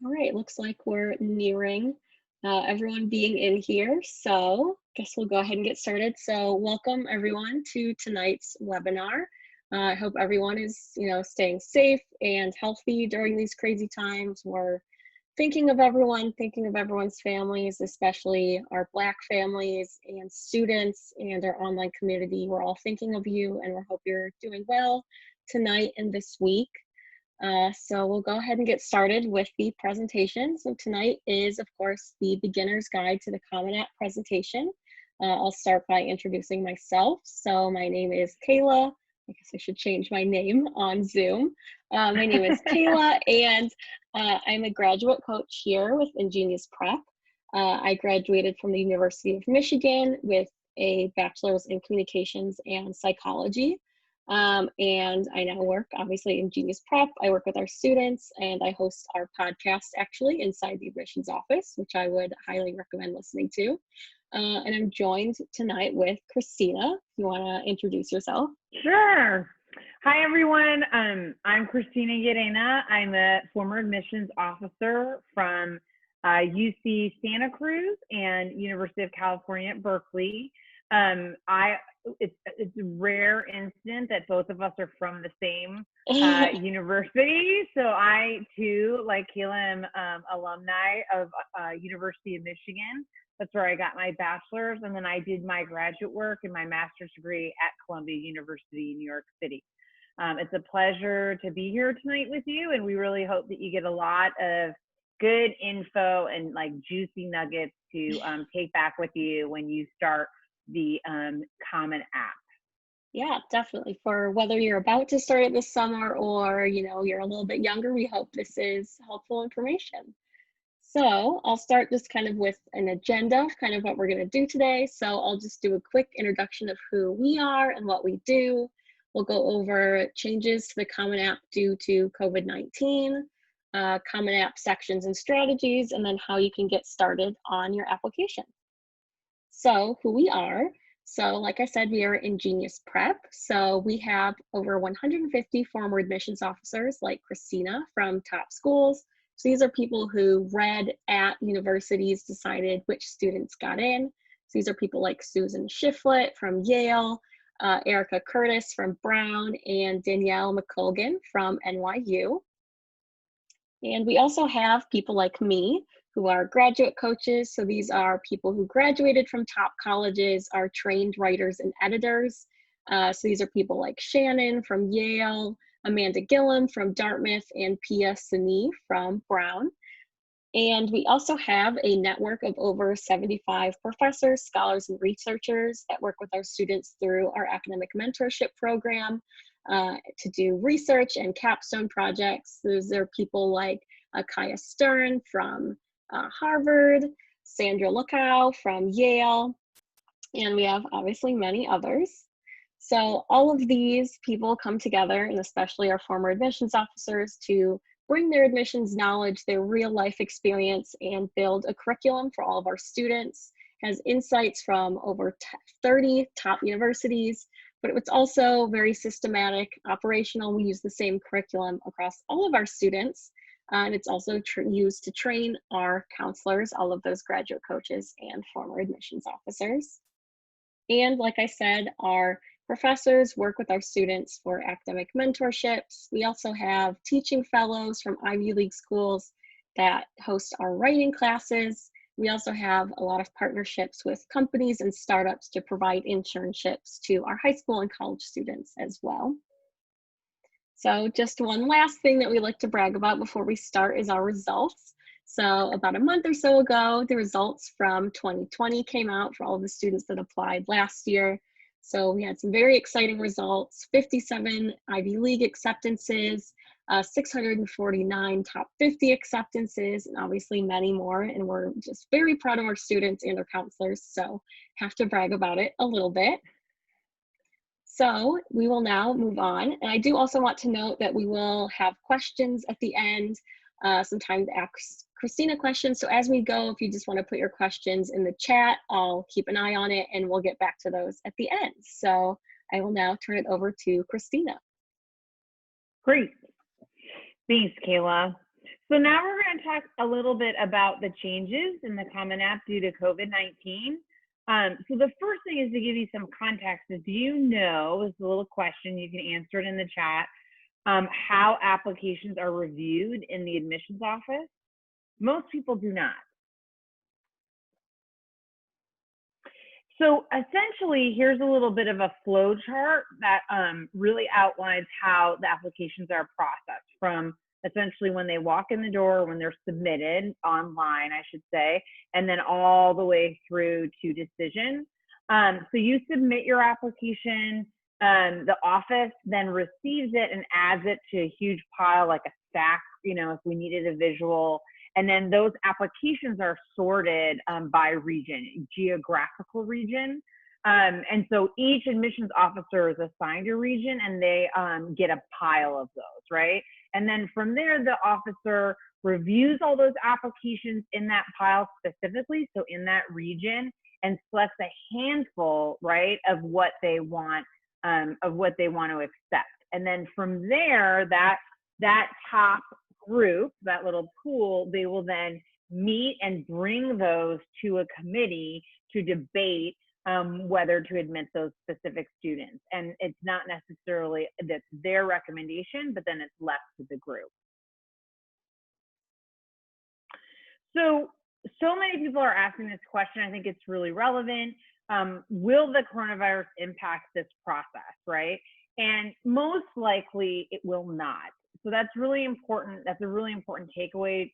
All right, looks like we're nearing everyone being in here. So guess we'll go ahead and get started. So welcome everyone to tonight's webinar. I hope everyone is, staying safe and healthy during these crazy times. We're thinking of everyone, thinking of everyone's families, especially our Black families and students and our online community. We're all thinking of you and we hope you're doing well tonight and this week. So we'll go ahead and get started with the presentation. So tonight is, of course, the Beginner's Guide to the Common App presentation. I'll start by introducing myself. So my name is Kayla. I guess I should change my name on Zoom. My name is Kayla, and I'm a graduate coach here with Ingenious Prep. I graduated from the University of Michigan with a bachelor's in communications and psychology. And I now work obviously in Genius Prep. I work with our students and I host our podcast actually inside the admissions office, which I would highly recommend listening to. And I'm joined tonight with Christina. You want to introduce yourself? Sure. Hi, everyone. I'm Christina Llerena. I'm a former admissions officer from UC Santa Cruz and University of California at Berkeley. It's a rare incident that both of us are from the same university. So I too, like Kayla, am alumni of University of Michigan. That's where I got my bachelor's, and then I did my graduate work and my master's degree at Columbia University in New York City. It's a pleasure to be here tonight with you, and we really hope that you get a lot of good info and like juicy nuggets to take back with you when you start the Common App. Yeah, definitely. For whether you're about to start it this summer or, you're a little bit younger, we hope this is helpful information. So I'll start just kind of with an agenda of kind of what we're going to do today. So I'll just do a quick introduction of who we are and what we do. We'll go over changes to the Common App due to COVID-19, Common App sections and strategies, and then how you can get started on your application. So who we are. So like I said, we are Ingenious Prep. So we have over 150 former admissions officers like Christina from top schools. So these are people who read at universities, decided which students got in. So these are people like Susan Shiflett from Yale, Erica Curtis from Brown, and Danielle McColgan from NYU. And we also have people like me who are graduate coaches. So these are people who graduated from top colleges, are trained writers and editors. So these are people like Shannon from Yale, Amanda Gillum from Dartmouth, and Pia Sini from Brown. And we also have a network of over 75 professors, scholars, and researchers that work with our students through our academic mentorship program to do research and capstone projects. Those are people like Kaya Stern from Harvard, Sandra Lukau from Yale, and we have obviously many others. So all of these people come together, and especially our former admissions officers, to bring their admissions knowledge, their real life experience, and build a curriculum for all of our students. It has insights from over 30 top universities, but it's also very systematic, operational. We use the same curriculum across all of our students, and it's also used to train our counselors, all of those graduate coaches and former admissions officers. And like I said, our professors work with our students for academic mentorships. We also have teaching fellows from Ivy League schools that host our writing classes. We also have a lot of partnerships with companies and startups to provide internships to our high school and college students as well. So just one last thing that we like to brag about before we start is our results. So about a month or so ago, the results from 2020 came out for all of the students that applied last year. So we had some very exciting results, 57 Ivy League acceptances, 649 top 50 acceptances, and obviously many more. And we're just very proud of our students and our counselors, so have to brag about it a little bit. So we will now move on. And I do also want to note that we will have questions at the end, some time to ask Christina questions. So as we go, if you just want to put your questions in the chat, I'll keep an eye on it and we'll get back to those at the end. So I will now turn it over to Christina. Great. Thanks, Kayla. So now we're going to talk a little bit about the changes in the Common App due to COVID-19. So the first thing is to give you some context. Is, do you know, is a little question, you can answer it in the chat, how applications are reviewed in the admissions office? Most people do not. So essentially, here's a little bit of a flow chart that really outlines how the applications are processed, from essentially when they walk in the door, when they're submitted online, I should say, and then all the way through to decision. So you submit your application, the office then receives it and adds it to a huge pile, like a stack, you know, if we needed a visual. And then those applications are sorted by region, geographical region. And so each admissions officer is assigned a region, and they get a pile of those, right? And then from there, the officer reviews all those applications in that pile specifically, so in that region, and selects a handful, right, of what they want to accept. And then from there, that top group, that little pool, they will then meet and bring those to a committee to debate whether to admit those specific students. And it's not necessarily that's their recommendation, but then it's left to the group. So many people are asking this question. I think it's really relevant. Will the coronavirus impact this process, right? And most likely it will not. So that's really important. That's a really important takeaway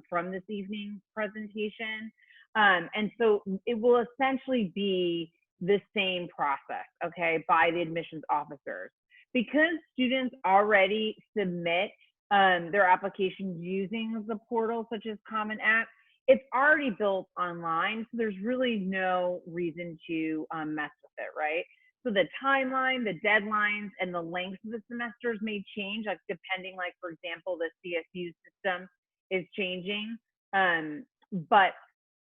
from this evening's presentation. And so it will essentially be the same process, okay, by the admissions officers. Because students already submit their applications using the portal, such as Common App, it's already built online, so there's really no reason to mess with it, right? So the timeline, the deadlines, and the length of the semesters may change, like depending, like for example, the CSU system is changing, but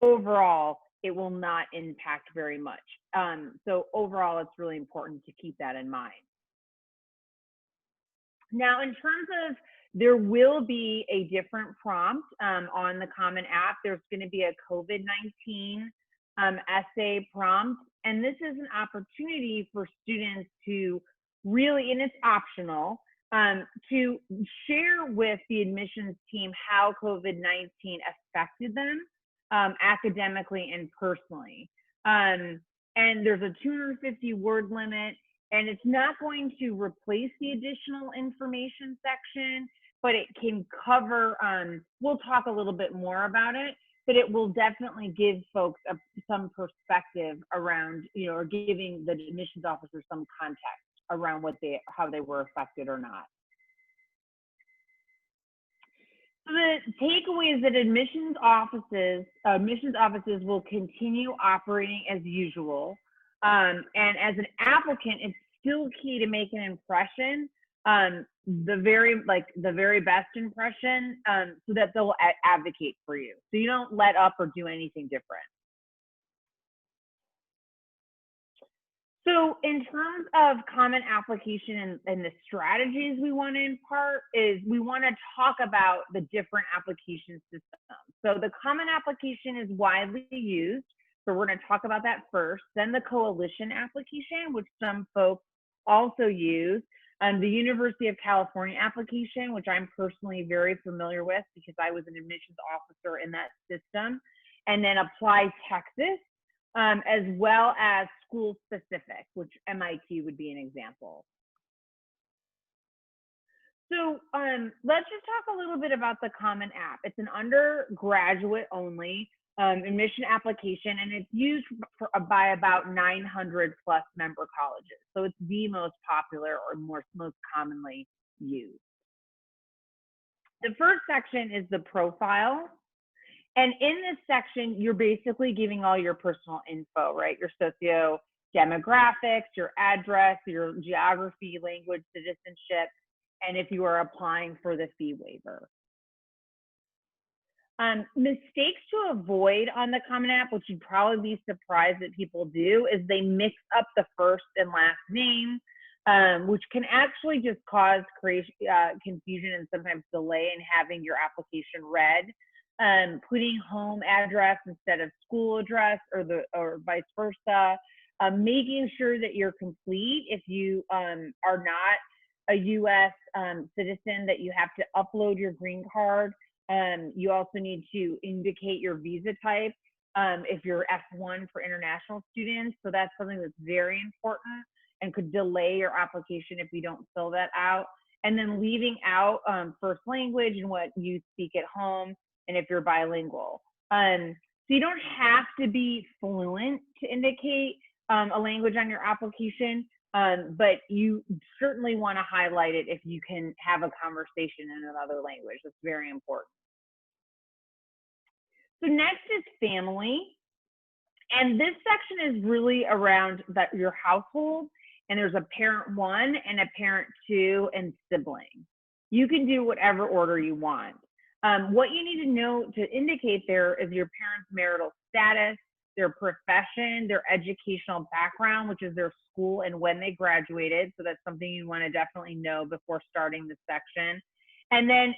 overall, it will not impact very much. So overall, it's really important to keep that in mind. Now, in terms of, there will be a different prompt on the Common App. There's going to be a COVID-19 essay prompt, and this is an opportunity for students to really, and it's optional, to share with the admissions team how COVID-19 affected them academically and personally. And there's a 250 word limit, and it's not going to replace the additional information section, but it can cover, we'll talk a little bit more about it, but it will definitely give folks some perspective around, you know, or giving the admissions officer some context around how they were affected or not. So the takeaway is that admissions offices will continue operating as usual. And as an applicant, it's still key to make an impression, the very best impression, so that they'll advocate for you. So you don't let up or do anything different. So in terms of common application and the strategies we want to impart, is we want to talk about the different application systems. So the common application is widely used. So we're going to talk about that first. Then the coalition application, which some folks also use. The University of California application, which I'm personally very familiar with because I was an admissions officer in that system. And then Apply Texas, as well as school specific, which MIT would be an example. So let's just talk a little bit about the Common App. It's an undergraduate only admission application, and it's used by about 900 plus member colleges. So it's the most popular or most commonly used. The first section is the profile. And in this section, you're basically giving all your personal info, right? Your socio-demographics, your address, your geography, language, citizenship, and if you are applying for the fee waiver. Mistakes to avoid on the Common App, which you'd probably be surprised that people do, is they mix up the first and last name. which can actually just cause confusion and sometimes delay in having your application read. Putting home address instead of school address, or vice versa. Making sure that you're complete. If you are not a U.S. Citizen, that you have to upload your green card. You also need to indicate your visa type if you're F1 for international students. So that's something that's very important and could delay your application if you don't fill that out. And then leaving out first language and what you speak at home, and if you're bilingual. So you don't have to be fluent to indicate a language on your application, but you certainly want to highlight it if you can have a conversation in another language. That's very important. So next is family. And this section is really around your household, and there's a parent 1 and a parent 2 and siblings. You can do whatever order you want. What you need to know to indicate there is your parents' marital status, their profession, their educational background, which is their school and when they graduated. So that's something you want to definitely know before starting this section. And then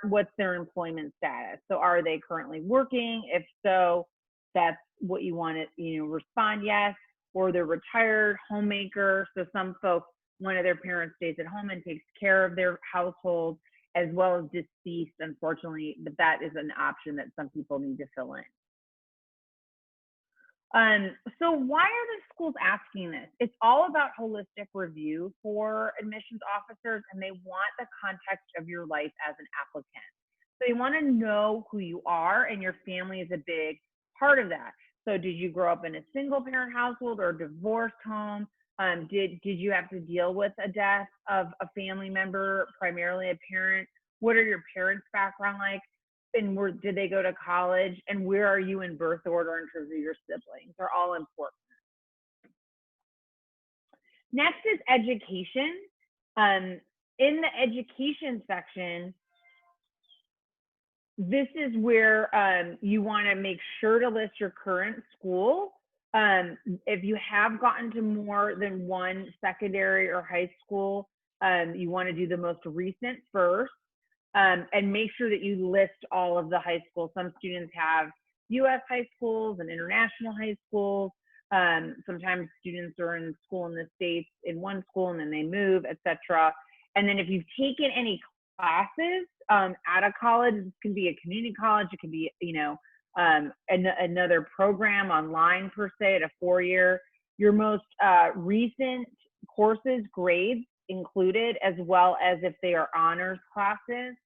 what's their employment status? So are they currently working? If so, that's what you want to respond yes. Or they're retired, homemaker. So some folks, one of their parents stays at home and takes care of their household, as well as deceased, unfortunately, but that is an option that some people need to fill in. So why are the schools asking this? It's all about holistic review for admissions officers, and they want the context of your life as an applicant. So they want to know who you are, and your family is a big part of that. So did you grow up in a single parent household or a divorced home? Did you have to deal with a death of a family member, primarily a parent? What are your parents' background like? And did they go to college? And where are you in birth order in terms of your siblings? They're all important. Next is education. In the education section, this is where you want to make sure to list your current school. If you have gotten to more than one secondary or high school, you want to do the most recent first, and make sure that you list all of the high schools. Some students have U.S. high schools and international high schools. Sometimes students are in school in the States in one school and then they move, etc. And then if you've taken any classes out of college, it can be a community college, it can be, another program online per se at a 4-year, your most recent courses, grades included, as well as if they are honors classes.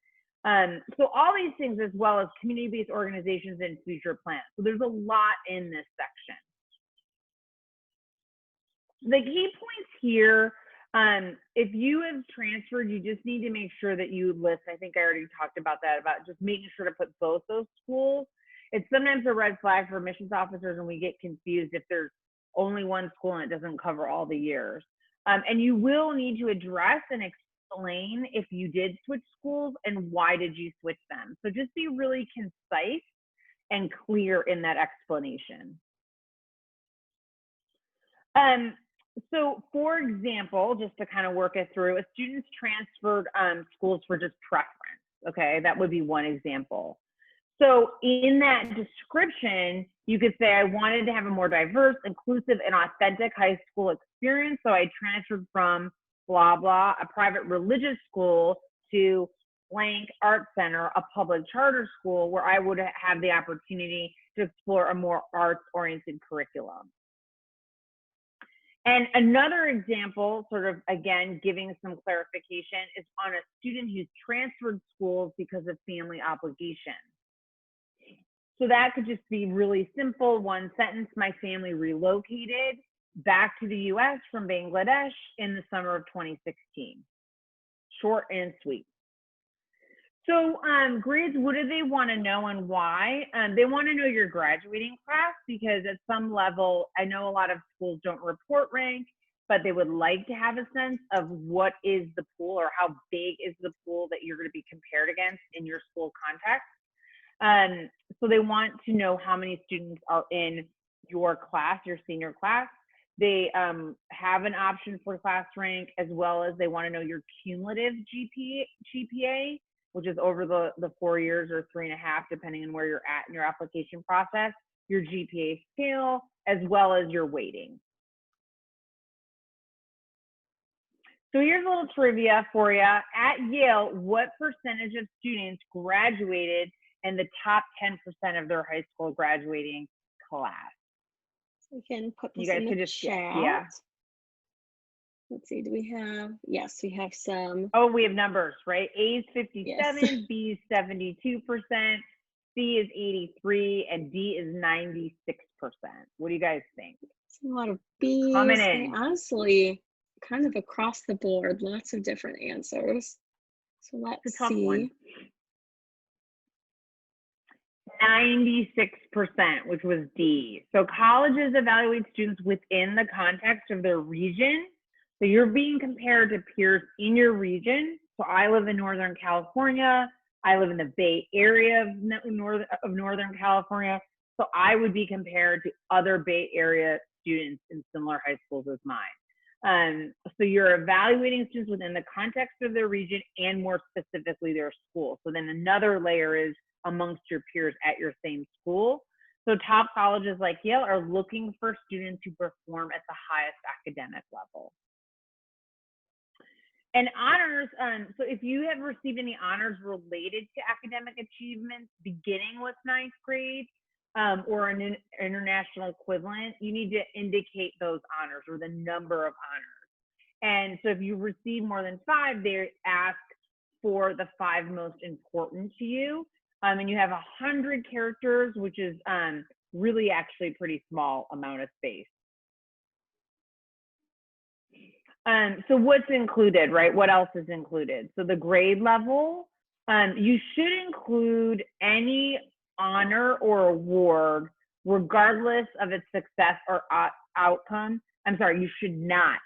So all these things, as well as community-based organizations and future plans. So there's a lot in this section. The key points here, if you have transferred, you just need to make sure that you list, I think I already talked about that, about just making sure to put both those schools. It's sometimes a red flag for admissions officers, and we get confused if there's only one school and it doesn't cover all the years. And you will need to address and explain if you did switch schools and why did you switch them. So just be really concise and clear in that explanation. So for example, just to kind of work it through, a student's transferred schools for just preference, okay? That would be one example. So in that description, you could say, I wanted to have a more diverse, inclusive, and authentic high school experience. So I transferred from blah, blah, a private religious school to blank art center, a public charter school, where I would have the opportunity to explore a more arts-oriented curriculum. And another example, sort of, again, giving some clarification, is on a student who's transferred schools because of family obligation. So that could just be really simple, one sentence: my family relocated back to the US from Bangladesh in the summer of 2016. Short and sweet. So grades, what do they want to know and why? They want to know your graduating class, because at some level, I know a lot of schools don't report rank, but they would like to have a sense of what is the pool, or how big is the pool that you're going to be compared against in your school context. So they want to know how many students are in your class, your senior class. They have an option for class rank, as well as they want to know your cumulative GPA, which is over the 4 years or 3.5, depending on where you're at in your application process, your GPA scale, as well as your weighting. So here's a little trivia for you. At Yale, what percentage of students graduated in the top 10% of their high school graduating class? We can put this You guys in could the just chat. yeah. Let's see, do we have, yes, we have some. Oh, we have numbers, right? A is 57, Yes. B is 72%, C is 83, and D is 96%. What do you guys think? It's a lot of B's. Coming And in. honestly, kind of across the board, lots of different answers. So let's It's a tough see. one. 96%, which was D. So colleges evaluate students within the context of their region. So you're being compared to peers in your region. So I live in Northern California. I live in the Bay Area of Northern California. So I would be compared to other Bay Area students in similar high schools as mine. So you're evaluating students within the context of their region and more specifically their school. So then another layer is amongst your peers at your same school. So top colleges like Yale are looking for students who perform at the highest academic level. And honors, so if you have received any honors related to academic achievements beginning with 9th grade or an international equivalent, you need to indicate those honors or the number of honors. And so if you receive more than 5, they ask for the 5 most important to you. And you have 100 characters, which is really actually a pretty small amount of space. So what's included, right? What else is included? So the grade level, you should include any honor or award, regardless of its success or outcome. I'm sorry, you should not,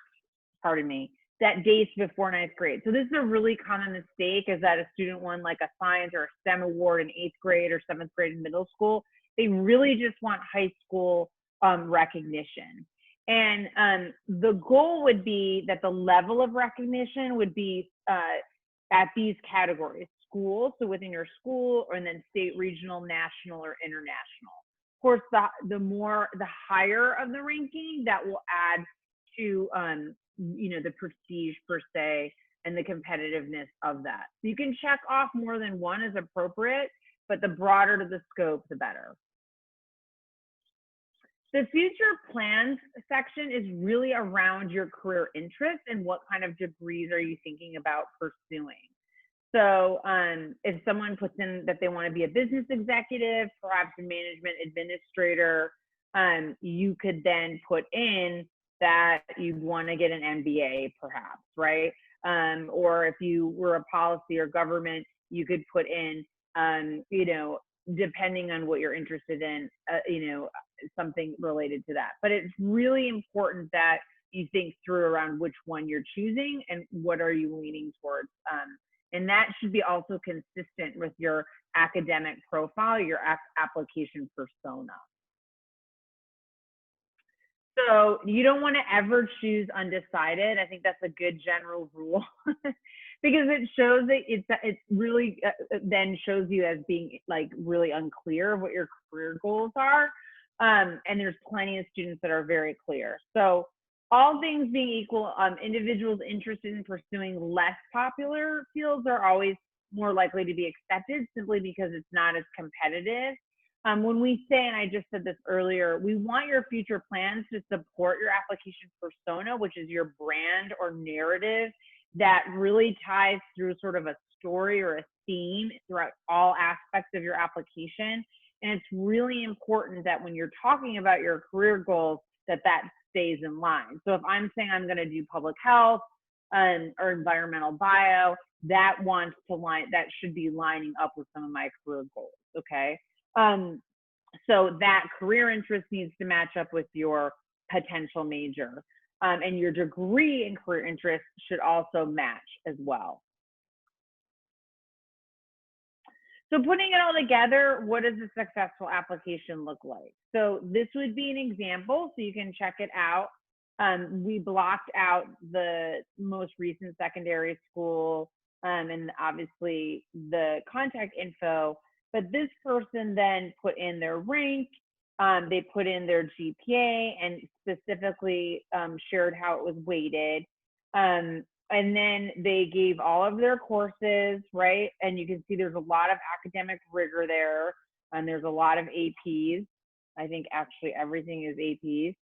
pardon me, that dates before 9th grade. So this is a really common mistake, is that a student won like a science or a STEM award in 8th grade or 7th grade in middle school. They really just want high school recognition. And the goal would be that the level of recognition would be at these categories: school, so within your school, and then state, regional, national, or international. Of course, the higher of the ranking, that will add to the prestige per se and the competitiveness of that. So you can check off more than one as appropriate, but the broader the scope, the better. The future plans section is really around your career interests and what kind of degrees are you thinking about pursuing. So if someone puts in that they want to be a business executive, perhaps a management administrator, you could then put in that you want to get an MBA perhaps, right? Or if you were a policy or government, you could put in, depending on what you're interested in, something related to that. But it's really important that you think through around which one you're choosing and what are you leaning towards. And that should be also consistent with your academic profile, your application persona. So you don't want to ever choose undecided. I think that's a good general rule because it shows that it really then shows you as being like really unclear of what your career goals are. And there's plenty of students that are very clear. So all things being equal, individuals interested in pursuing less popular fields are always more likely to be accepted simply because it's not as competitive. When we say, and I just said this earlier, we want your future plans to support your application persona, which is your brand or narrative that really ties through sort of a story or a theme throughout all aspects of your application. And it's really important that when you're talking about your career goals, that stays in line. So if I'm saying I'm going to do public health or environmental bio, that should be lining up with some of my career goals, okay? So that career interest needs to match up with your potential major. And your degree and career interest should also match as well. So putting it all together, what does a successful application look like? So this would be an example, so you can check it out. we blocked out the most recent secondary school and obviously the contact info, but this person then put in their rank, they put in their GPA and specifically shared how it was weighted. And then they gave all of their courses, right? And you can see there's a lot of academic rigor there, and there's a lot of APs. I think actually everything is APs.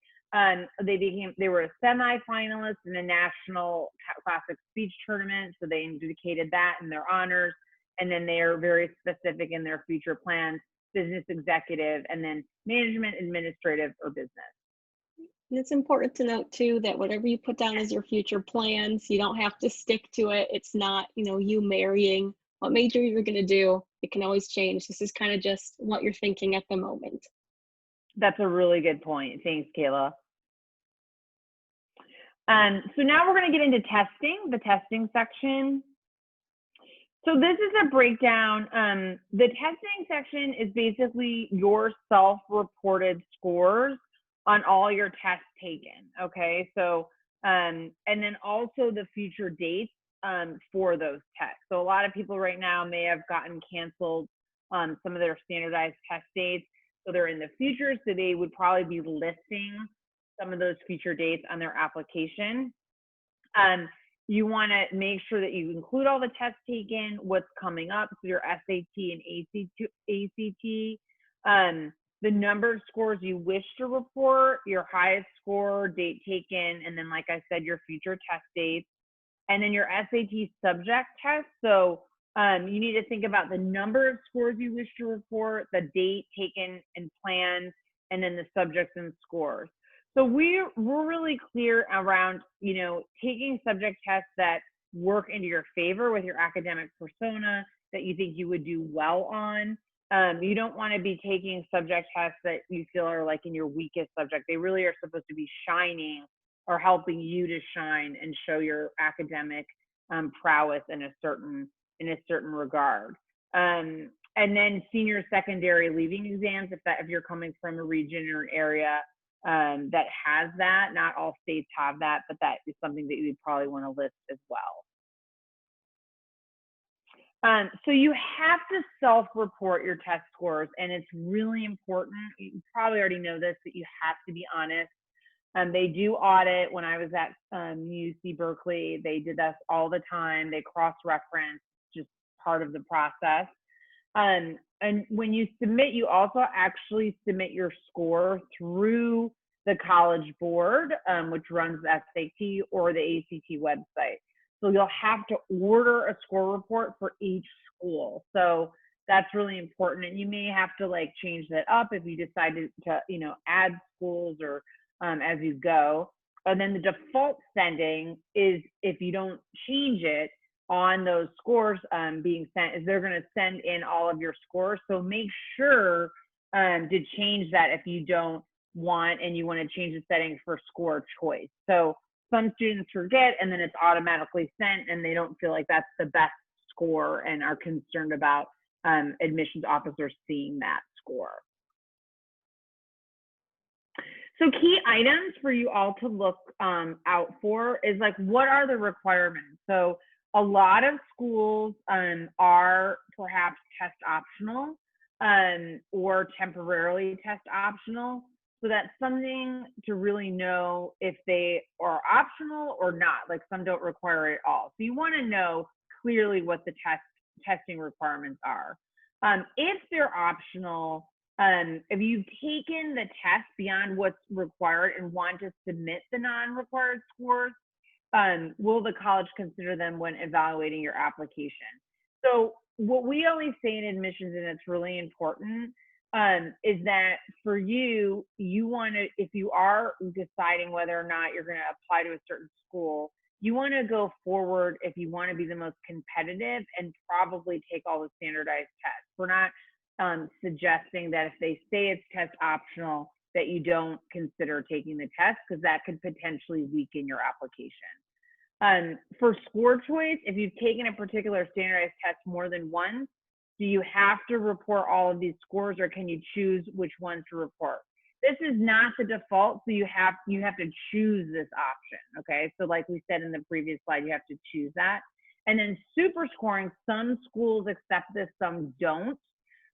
They were a semi-finalist in a national classic speech tournament, so they indicated that in their honors. And then they are very specific in their future plans, business executive, and then management, administrative, or business. And it's important to note too that whatever you put down as your future plans, you don't have to stick to it. It's not, you marrying what major you're going to do. It can always change. This is kind of just what you're thinking at the moment. That's a really good point. Thanks, Kayla. So now we're going to get into testing, the testing section. So this is a breakdown. The testing section is basically your self-reported scores on all your tests taken, okay? So, and then also the future dates for those tests. So a lot of people right now may have gotten canceled some of their standardized test dates. So they're in the future, so they would probably be listing some of those future dates on their application. You want to make sure that you include all the tests taken, what's coming up, so your SAT and ACT, the number of scores you wish to report, your highest score, date taken, and then, like I said, your future test dates, and then your SAT subject test. So you need to think about the number of scores you wish to report, the date taken and planned, and then the subjects and scores. So we're really clear around, taking subject tests that work into your favor with your academic persona that you think you would do well on. You don't want to be taking subject tests that you feel are like in your weakest subject. They really are supposed to be shining or helping you to shine and show your academic prowess in a certain regard. And then senior secondary leaving exams, if you're coming from a region or an area that has that. Not all states have that, but that is something that you would probably want to list as well. So you have to self-report your test scores, and it's really important. You probably already know this, that you have to be honest. They do audit. When I was at UC Berkeley, they did this all the time. They cross-reference, just part of the process. And when you submit, you also actually submit your score through the College Board, which runs the SAT or the ACT website. So you'll have to order a score report for each school. So that's really important. And you may have to change that up if you decide to add schools or as you go. And then the default sending is, if you don't change it on those scores being sent, is they're going to send in all of your scores. So make sure to change that if you don't want, and you want to change the settings for score choice. So some students forget, and then it's automatically sent, and they don't feel like that's the best score and are concerned about admissions officers seeing that score. So key items for you all to look out for is what are the requirements? So a lot of schools are perhaps test optional or temporarily test optional. So that's something to really know if they are optional or not. Some don't require it at all. So you want to know clearly what the testing requirements are. If they're optional, if you've taken the test beyond what's required and want to submit the non-required scores, will the college consider them when evaluating your application? So what we always say in admissions, and it's really important, is that for you want to, if you are deciding whether or not you're going to apply to a certain school, you want to go forward if you want to be the most competitive and probably take all the standardized tests. We're not suggesting that if they say it's test optional, that you don't consider taking the test, because that could potentially weaken your application. For score choice, if you've taken a particular standardized test more than once, do you have to report all of these scores, or can you choose which ones to report? This is not the default, so you have to choose this option, okay? So like we said in the previous slide, you have to choose that. And then super scoring, some schools accept this, some don't.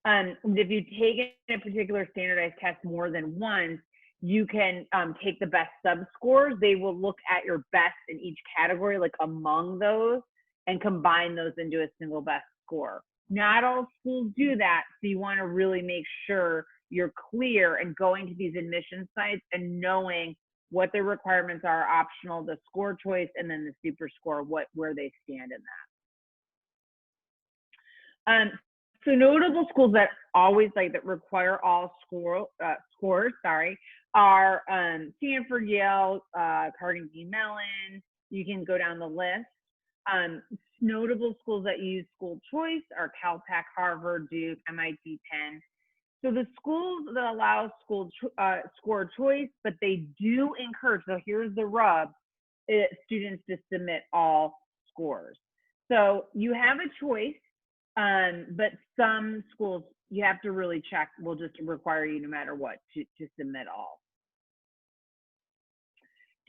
If you take a particular standardized test more than once, you can take the best sub-scores. They will look at your best in each category, like among those, and combine those into a single best score. Not all schools do that, so you want to really make sure you're clear and going to these admission sites and knowing what their requirements are, optional, the score choice, and then the super score, where they stand in that. So notable schools that always that require all scores, are Stanford, Yale, Carnegie Mellon. You can go down the list. Notable schools that use school choice are Caltech, Harvard, Duke, MIT, Penn. So the schools that allow score choice, but they do encourage, so here's the rub, students to submit all scores. So you have a choice, but some schools you have to really check, will just require you no matter what to submit all.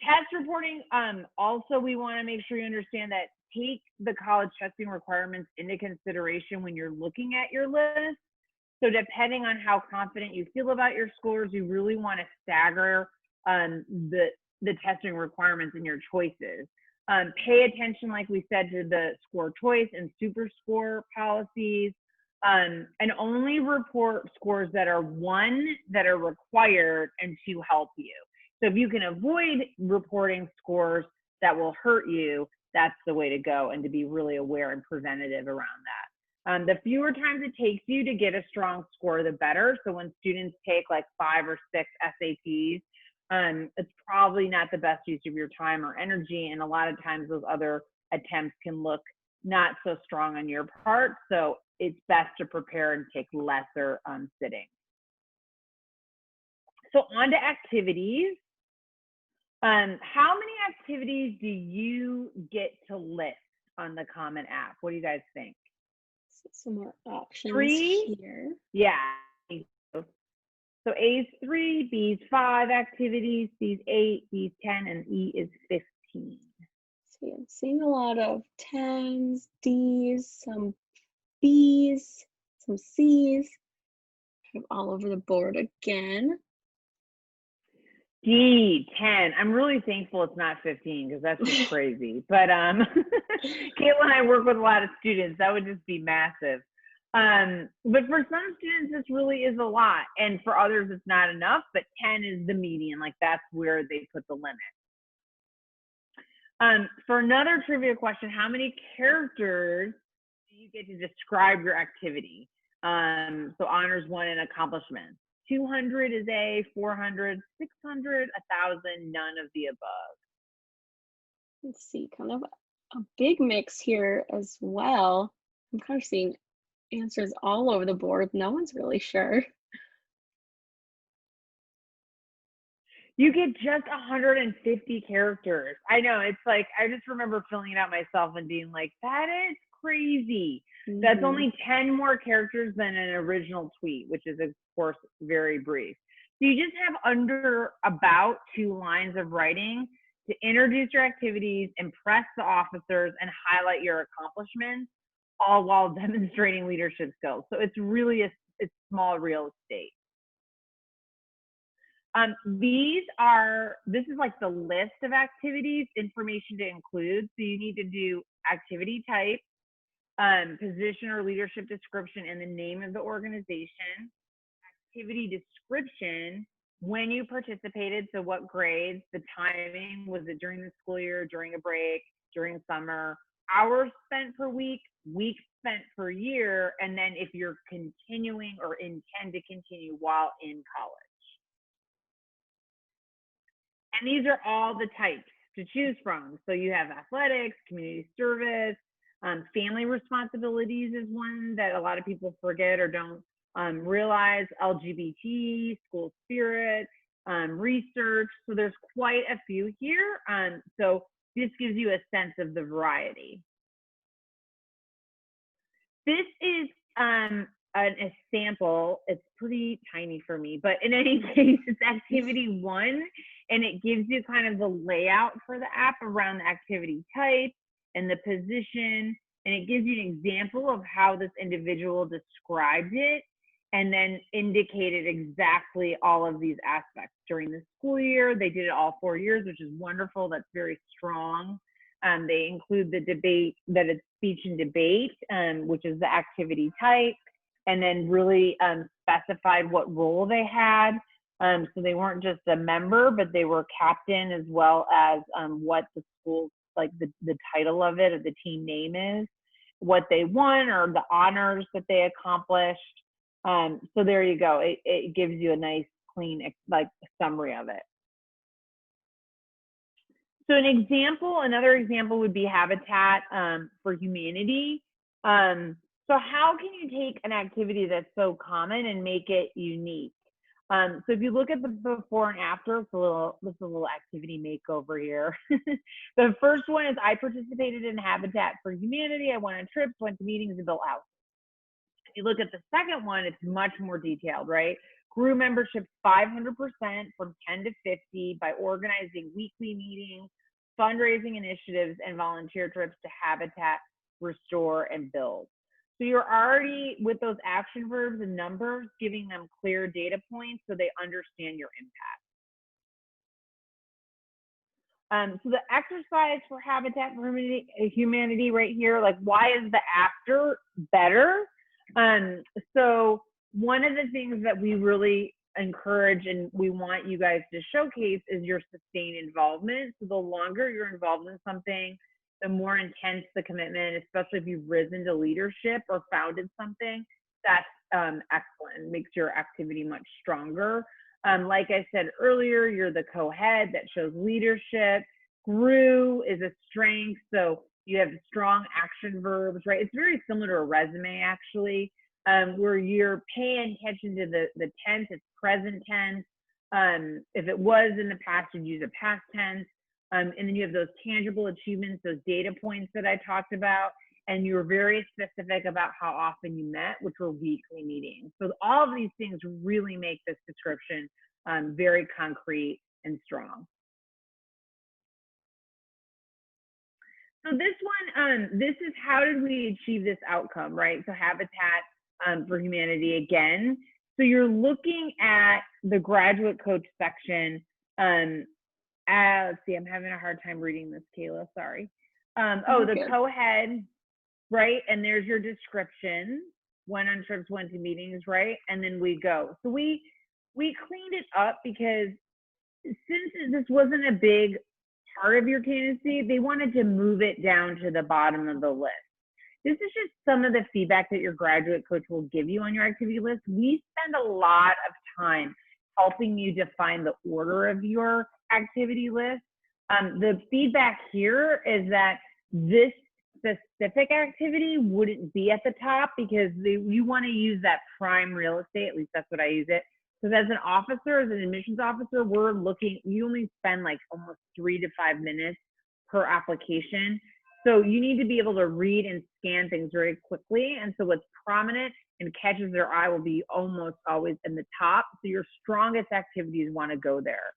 Test reporting, also we want to make sure you understand that take the college testing requirements into consideration when you're looking at your list. So depending on how confident you feel about your scores, you really want to stagger the testing requirements in your choices. Pay attention, like we said, to the score choice and super score policies, and only report scores that are required and to help you. So if you can avoid reporting scores that will hurt you, that's the way to go, and to be really aware and preventative around that. The fewer times it takes you to get a strong score, the better. So when students take like 5 or 6 SATs, it's probably not the best use of your time or energy. And a lot of times those other attempts can look not so strong on your part. So it's best to prepare and take lesser sittings. So on to activities. How many activities do you get to list on the Common App? What do you guys think? Some more options 3 here. Yeah. So A is 3, B is 5 activities, C is 8, D is 10, and E is 15. So I'm seeing a lot of 10s, Ds, some Bs, some Cs, kind of all over the board again. D, 10. I'm really thankful it's not 15 because that's just crazy. But Kayla and I work with a lot of students. That would just be massive. But for some students, this really is a lot. And for others, it's not enough. But 10 is the median. Like that's where they put the limit. For another trivia question, how many characters do you get to describe your activity? So honors 1 and accomplishments. 200 is A, 400, 600, 1,000, none of the above. Let's see, kind of a big mix here as well. I'm kind of seeing answers all over the board. No one's really sure. You get just 150 characters. I know, it's like, I just remember filling it out myself and being like, that is crazy. Mm-hmm. That's only 10 more characters than an original tweet, which is of course very brief. So you just have under about 2 lines of writing to introduce your activities, impress the officers, and highlight your accomplishments, all while demonstrating leadership skills. So it's really it's small real estate. This is like the list of activities, information to include. So you need to do activity type, position or leadership description, and the name of the organization, activity description, when you participated, so what grades, the timing, was it during the school year, during a break, during summer, hours spent per week, weeks spent per year, and then if you're continuing or intend to continue while in college. And these are all the types to choose from. So you have athletics, community service, family responsibilities is one that a lot of people forget or don't realize, LGBT, school spirit, research. So there's quite a few here. So this gives you a sense of the variety. This is a sample. It's pretty tiny for me, but in any case, it's activity 1, and it gives you kind of the layout for the app around the activity type and the position, and it gives you an example of how this individual described it and then indicated exactly all of these aspects during the school year. They did it all 4 years, which is wonderful. That's very strong. They include the debate, that it's speech and debate, which is the activity type, and then really specified what role they had. So they weren't just a member, but they were captain, as well as what the school, like the title of it or the team name is, what they won or the honors that they accomplished. So there you go. It gives you a nice, clean, like summary of it. So another example would be Habitat for Humanity. So how can you take an activity that's so common and make it unique? So if you look at the before and after, it's a little activity makeover here. The first one is, I participated in Habitat for Humanity. I went on trips, went to meetings, and built houses. If you look at the second one, it's much more detailed, right? Grew membership 500% from 10 to 50 by organizing weekly meetings, fundraising initiatives, and volunteer trips to Habitat, restore, and build. So you're already, with those action verbs and numbers, giving them clear data points so they understand your impact. So the exercise for Habitat for Humanity right here, like, why is the after better? So one of the things that we really encourage and we want you guys to showcase is your sustained involvement. So the longer you're involved in something, the more intense the commitment, especially if you've risen to leadership or founded something. That's excellent. It makes your activity much stronger. Like I said earlier, you're the co-head, that shows leadership. Grew is a strength, so you have strong action verbs, right? It's very similar to a resume, actually, where you're paying attention to the tense. It's present tense. If it was in the past, you'd use a past tense. And then you have those tangible achievements, those data points that I talked about, and you were very specific about how often you met, which were weekly meetings. So all of these things really make this description very concrete and strong. So this one, this is how did we achieve this outcome, right? So Habitat for Humanity again. So you're looking at the graduate coach section. Let's see, I'm having a hard time reading this, Kayla, sorry. Oh, the co-head, right? And there's your description. Went on trips, went to meetings, right? And then we go. So we cleaned it up because since this wasn't a big part of your candidacy, they wanted to move it down to the bottom of the list. This is just some of the feedback that your graduate coach will give you on your activity list. We spend a lot of time helping you define the order of your activity list. The feedback here is that this specific activity wouldn't be at the top because you want to use that prime real estate. At least that's what I use it. Because as an officer, as an admissions officer, we're looking, you only spend like almost 3 to 5 minutes per application. So you need to be able to read and scan things very quickly. And so what's prominent and catches their eye will be almost always in the top. So your strongest activities want to go there.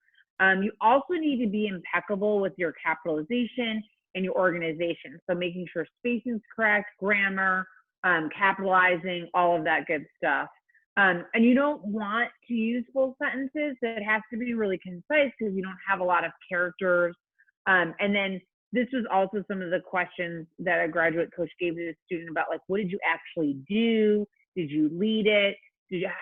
You also need to be impeccable with your capitalization and your organization. So making sure spacing's correct, grammar, capitalizing, all of that good stuff. And you don't want to use full sentences. So it has to be really concise because you don't have a lot of characters. And then this was also some of the questions that a graduate coach gave to the student about, like, what did you actually do? Did you lead it?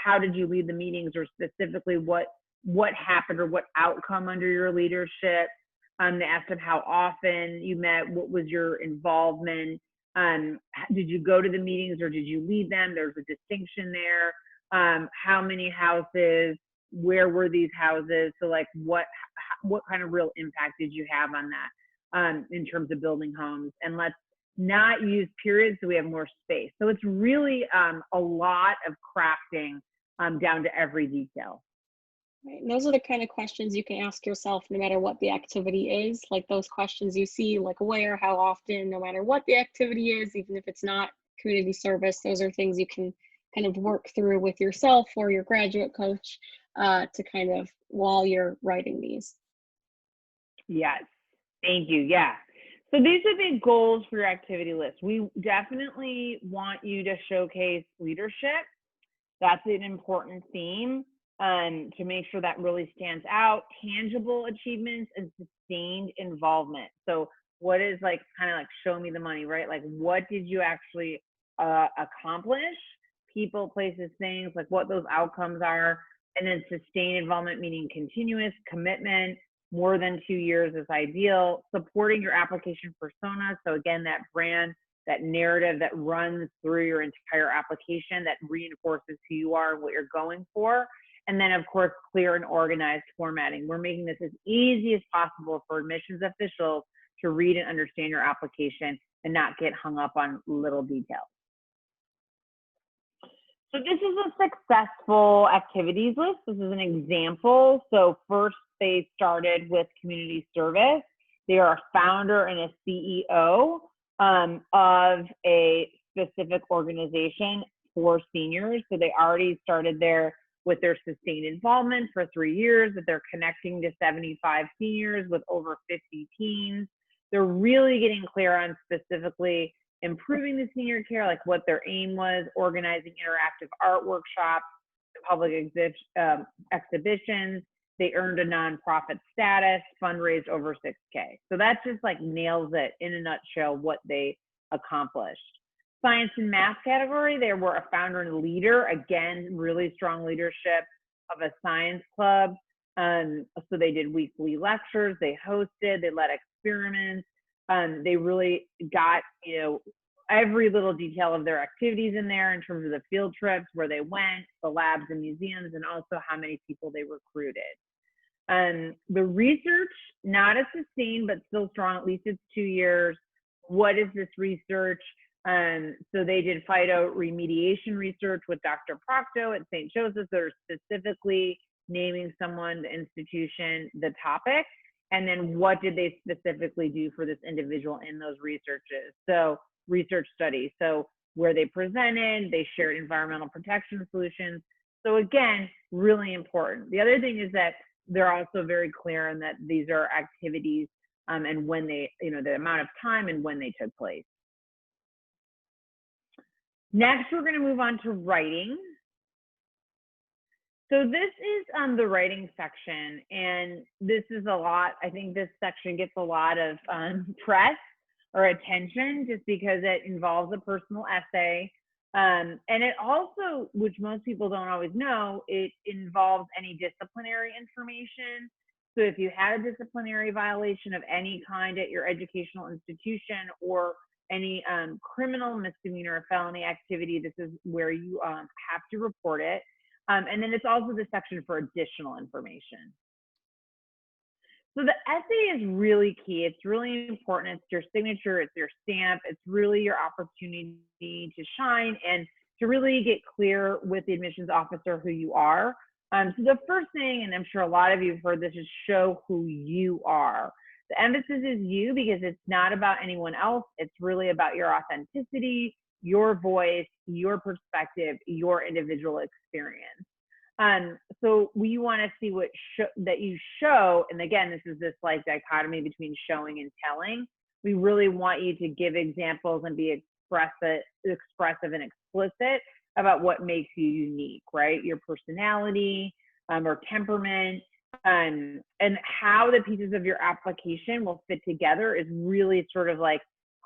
How did you lead the meetings, or specifically what happened or what outcome under your leadership? They asked them how often you met, what was your involvement? Did you go to the meetings or did you lead them? There's a distinction there. How many houses? Where were these houses? So like what kind of real impact did you have on that in terms of building homes? And let's not use periods so we have more space. So it's really a lot of crafting down to every detail. Right. And those are the kind of questions you can ask yourself no matter what the activity is. Like those questions you see, like where, how often, no matter what the activity is, even if it's not community service, those are things you can kind of work through with yourself or your graduate coach to kind of while you're writing these. Yes, thank you. Yeah. So these are the goals for your activity list. We definitely want you to showcase leadership. That's an important theme to make sure that really stands out. Tangible achievements and sustained involvement. So what is like kind of like show me the money, right? Like what did you actually accomplish? People, places, things, like what those outcomes are. And then sustained involvement, meaning continuous commitment, more than 2 years is ideal. Supporting your application persona. So again, that brand, that narrative that runs through your entire application that reinforces who you are and what you're going for. And then of course, clear and organized formatting. We're making this as easy as possible for admissions officials to read and understand your application and not get hung up on little details. So this is a successful activities list. This is an example. So first they started with community service. They are a founder and a CEO of a specific organization for seniors. So they already started there with their sustained involvement for 3 years, that they're connecting to 75 seniors with over 50 teens. They're really getting clear on specifically improving the senior care, like what their aim was, organizing interactive art workshops, public exhibitions. They earned a nonprofit status, fundraised over 6K. So that just like nails it in a nutshell what they accomplished. Science and math category, they were a founder and leader. Again, really strong leadership of a science club. So they did weekly lectures, they hosted, they led experiments. They really got, every little detail of their activities in there in terms of the field trips, where they went, the labs and museums, and also how many people they recruited. The research, not as sustained, but still strong, at least it's 2 years. What is this research? So they did phyto remediation research with Dr. Procto at St. Joseph's. They're specifically naming someone, the institution, the topic, and then what did they specifically do for this individual in those researches? So research studies, so where they presented, they shared environmental protection solutions. So again, really important. The other thing is that they're also very clear in that these are activities and when they, the amount of time and when they took place. Next, we're going to move on to writing. So this is the writing section, and this is a lot. I think this section gets a lot of press or attention just because it involves a personal essay. And it also, which most people don't always know, it involves any disciplinary information. So if you had a disciplinary violation of any kind at your educational institution or any criminal, misdemeanor, or felony activity, this is where you have to report it. And then it's also the section for additional information. So the essay is really key. It's really important. It's your signature, it's your stamp. It's really your opportunity to shine and to really get clear with the admissions officer who you are. So the first thing, and I'm sure a lot of you have heard this, is show who you are. The emphasis is you because it's not about anyone else. It's really about your authenticity, your voice, your perspective, your individual experience. So we want to see what that you show, and again, this is this like dichotomy between showing and telling. We really want you to give examples and be expressive and explicit about what makes you unique, right? Your personality or temperament, and how the pieces of your application will fit together is really sort of like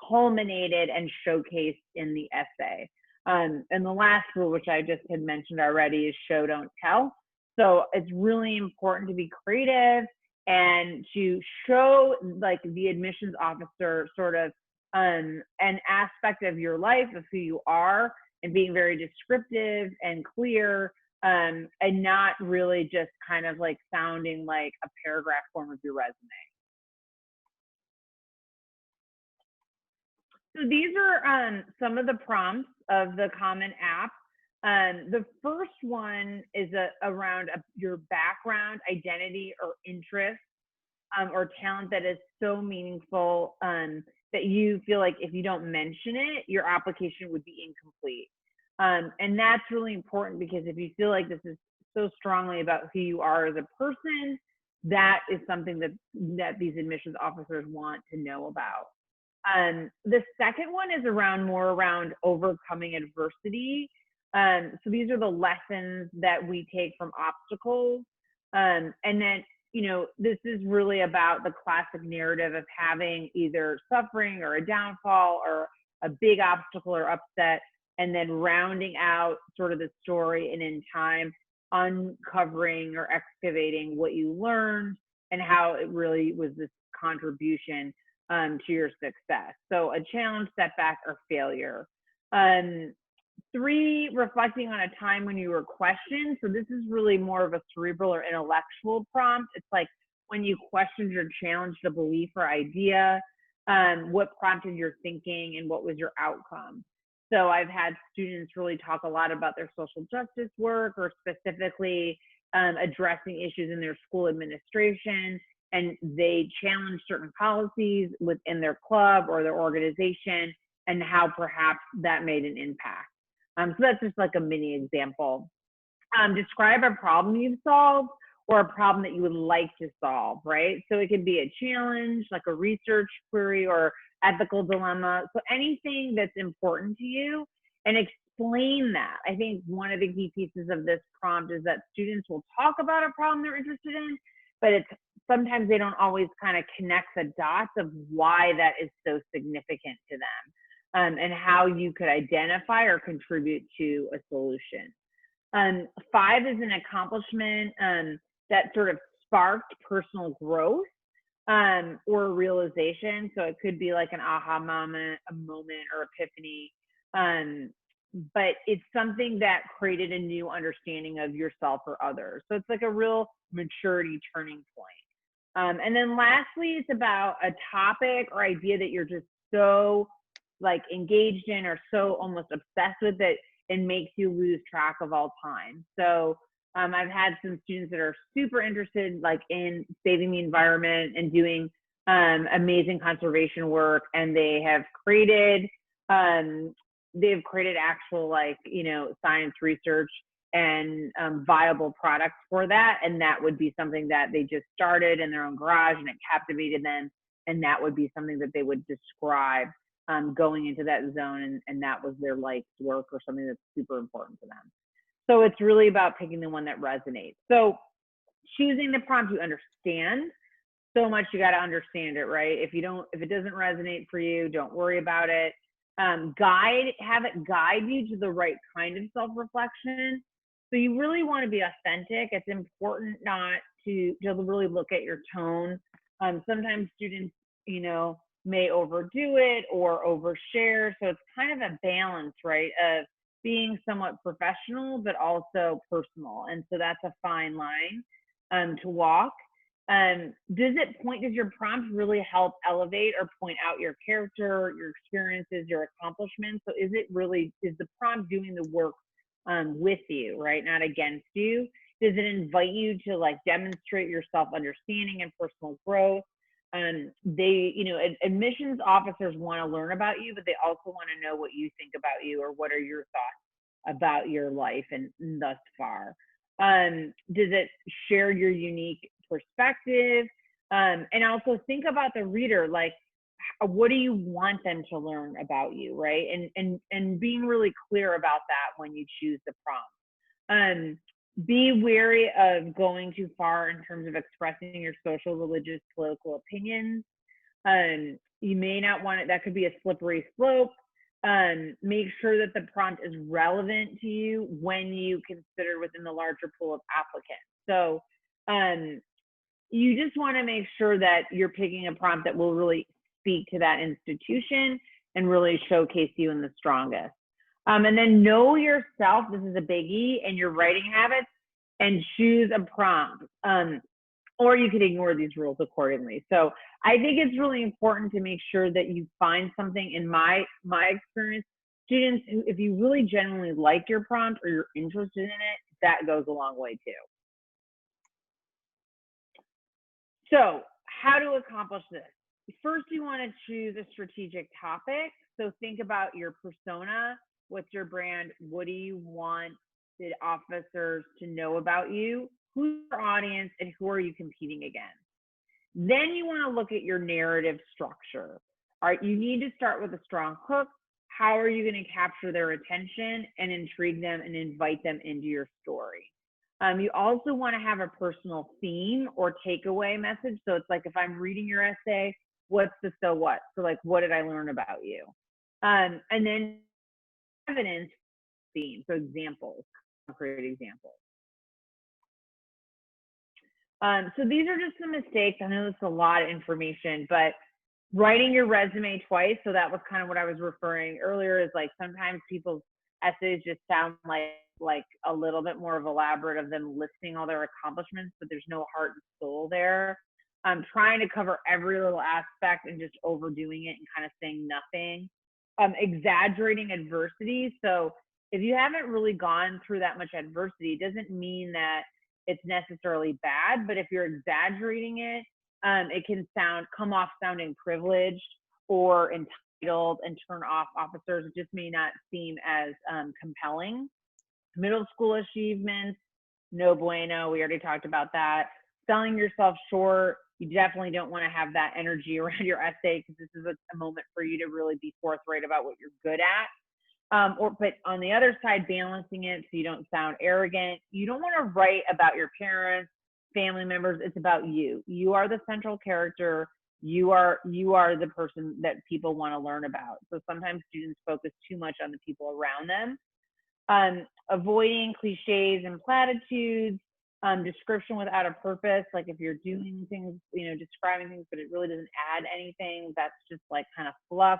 culminated and showcased in the essay. And the last rule, which I just had mentioned already, is show, don't tell. So it's really important to be creative and to show like the admissions officer sort of an aspect of your life, of who you are, and being very descriptive and clear, and not really just kind of like sounding like a paragraph form of your resume. So these are some of the prompts of the Common App. The first one is around your background, identity, or interest, or talent that is so meaningful that you feel like if you don't mention it, your application would be incomplete. And that's really important, because if you feel like this is so strongly about who you are as a person, that is something that these admissions officers want to know about. The second one is more around overcoming adversity. So these are the lessons that we take from obstacles. And then, this is really about the classic narrative of having either suffering or a downfall or a big obstacle or upset, and then rounding out sort of the story, and in time uncovering or excavating what you learned and how it really was this contribution to your success. So a challenge, setback, or failure. 3, reflecting on a time when you were questioned. So this is really more of a cerebral or intellectual prompt. It's like when you questioned or challenged a belief or idea, what prompted your thinking and what was your outcome. So I've had students really talk a lot about their social justice work, or specifically addressing issues in their school administration, and they challenge certain policies within their club or their organization, and how perhaps that made an impact. So that's just like a mini example. Describe a problem you've solved, or a problem that you would like to solve, right? So it could be a challenge, like a research query or ethical dilemma. So anything that's important to you, and explain that. I think one of the key pieces of this prompt is that students will talk about a problem they're interested in, but sometimes they don't always kind of connect the dots of why that is so significant to them, and how you could identify or contribute to a solution. 5 is an accomplishment that sort of sparked personal growth or realization. So it could be like an aha moment, a moment, or epiphany. But it's something that created a new understanding of yourself or others. So it's like a real maturity turning point. And then lastly, it's about a topic or idea that you're just so like engaged in, or so almost obsessed with, that it makes you lose track of all time. So I've had some students that are super interested like in saving the environment and doing amazing conservation work, and they have created actual like, science research and viable products for that. And that would be something that they just started in their own garage, and it captivated them. And that would be something that they would describe going into that zone, and that was their life's work, or something that's super important to them. So it's really about picking the one that resonates. So choosing the prompt you understand so much, you got to understand it, right? If it doesn't resonate for you, don't worry about it. Have it guide you to the right kind of self-reflection. So you really want to be authentic. It's important not to really look at your tone. Sometimes students, may overdo it or overshare. So it's kind of a balance, right, of being somewhat professional, but also personal. And so that's a fine line to walk. Does your prompt really help elevate or point out your character, your experiences, your accomplishments? So is the prompt doing the work with you, right? Not against you? Does it invite you to like demonstrate your self-understanding and personal growth? Admissions officers want to learn about you, but they also want to know what you think about you, or what are your thoughts about your life and thus far. Does it share your unique perspective? And also think about the reader, like, what do you want them to learn about you, right? And being really clear about that when you choose the prompt. Be wary of going too far in terms of expressing your social, religious, political opinions. You may not want it, that could be a slippery slope. Make sure that the prompt is relevant to you when you consider within the larger pool of applicants. So you just want to make sure that you're picking a prompt that will really speak to that institution and really showcase you in the strongest. And then know yourself, this is a biggie, and your writing habits, and choose a prompt. Or you could ignore these rules accordingly. So I think it's really important to make sure that you find something. In my experience, students who, if you really genuinely like your prompt or you're interested in it, that goes a long way too. So how to accomplish this? First, you want to choose a strategic topic. So think about your persona, What's your brand? What do you want the officers to know about you? Who's your audience and who are you competing against? Then you want to look at your narrative structure. All right, you need to start with a strong hook. How are you going to capture their attention and intrigue them and invite them into your story? You also want to have a personal theme or takeaway message. So it's like if I'm reading your essay, what's the so what? So like, what did I learn about you? And then evidence theme, so examples, concrete examples. So these are just some mistakes. I know it's a lot of information, but writing your resume twice, so that was kind of what I was referring earlier, is like sometimes people's essays just sound like a little bit more of elaborate of them listing all their accomplishments, but there's no heart and soul there. Trying to cover every little aspect and just overdoing it and kind of saying nothing. Exaggerating adversity. So if you haven't really gone through that much adversity, it doesn't mean that it's necessarily bad, but if you're exaggerating it, it can come off sounding privileged or entitled and turn off officers. It just may not seem as compelling. Middle school achievements, no bueno. We already talked about that. Selling yourself short. You definitely don't want to have that energy around your essay because this is a moment for you to really be forthright about what you're good at. But on the other side, balancing it so you don't sound arrogant. You don't want to write about your parents, family members. It's about you. You are the central character. You are the person that people want to learn about. So sometimes students focus too much on the people around them. Avoiding cliches and platitudes. Description without a purpose. Like if you're doing things, describing things, but it really doesn't add anything, that's just like kind of fluff.